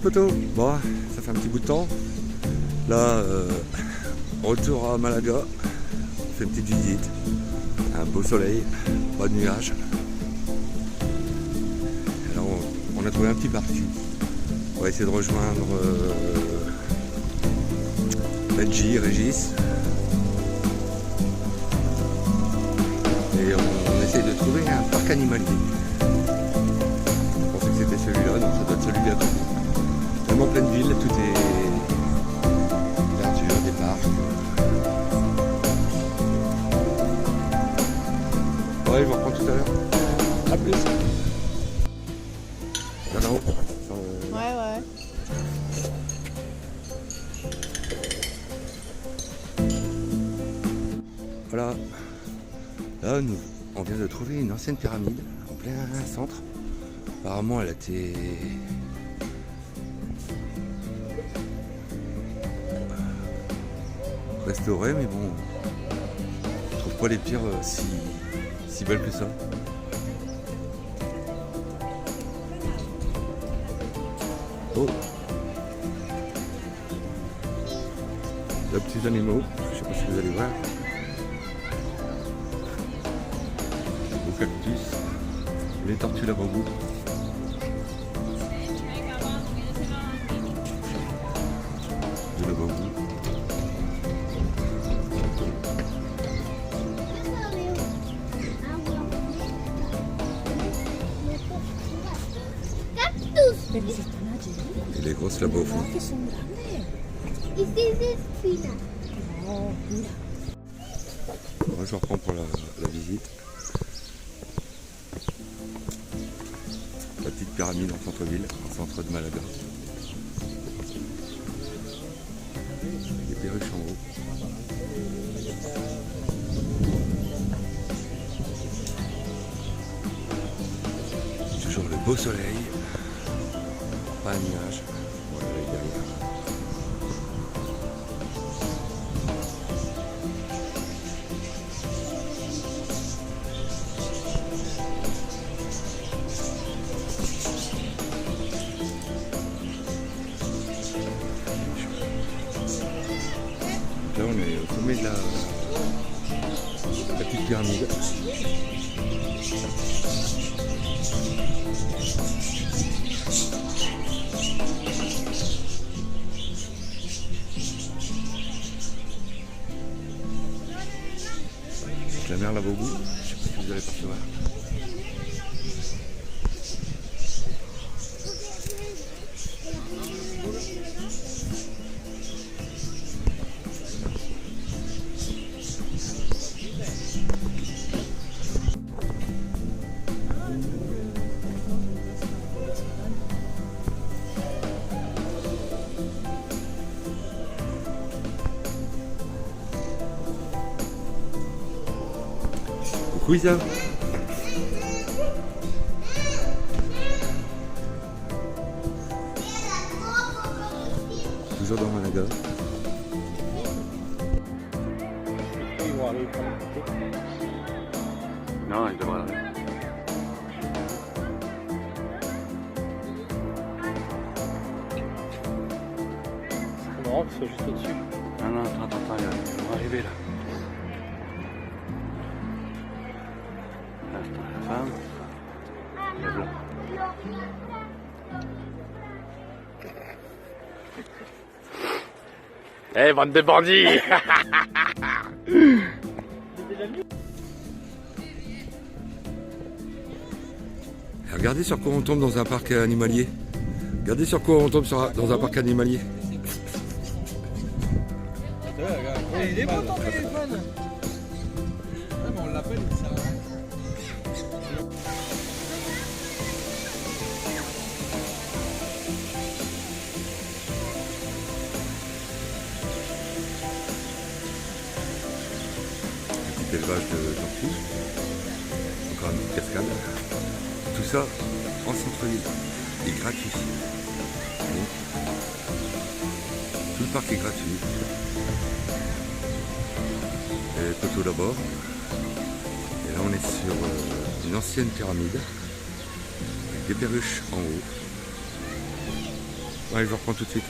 potos. Bon, ça fait un petit bout de temps. Là, retour à Malaga. On fait une petite visite. Un beau soleil, pas de nuages. Alors, on a trouvé un petit parc. On va essayer de rejoindre Benji, Régis. Et on essaye de trouver un parc animalier. Je pensais que c'était celui-là, donc ça doit être celui-là. Même en pleine ville, tout est verdure, des parcs. Ouais, je vous reprends tout à l'heure. A plus. Là-haut. Ouais. Voilà. Là, on vient de trouver une ancienne pyramide en plein centre. Apparemment, elle a été restaurée, mais bon, je trouve pas les pierres si belles que ça. Oh, de petits animaux, je sais pas si vous allez voir. Au cactus, les tortues lavabou. De lavabou. Et les grosses là-bas au fond. Moi, je reprends pour la visite. La petite pyramide en centre-ville, en centre de Malaga. Des perruches en haut. Toujours le beau soleil. Pas un nuage. Voilà, là, derrière. Là, on est au sommet de la petite pyramide. La mer là-bas au bout, je sais pas si vous allez percevoir. Coucou Isa. Toujours dans Malaga. Non, il devrait arriver. C'est marrant qu'il soit juste au-dessus. Non, attends, ils vont arriver là. La femme, le blanc. Eh, bande de bandits. Regardez sur quoi on tombe dans un parc animalier. Regardez sur quoi on tombe dans un parc animalier. Il est bon ton téléphone. Ouais, mais on l'appelle, il sert à rien. Petit élevage de tortues. Encore une petite cascade. Tout ça en centre-ville. Et gratuit. Bon. Tout le parc est gratuit. Et poteau là-bas. Et là on est sur une ancienne pyramide. Avec des perruches en haut. Ouais, je vous reprends tout de suite.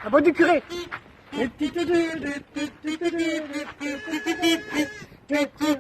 La voix du curé. Thank you.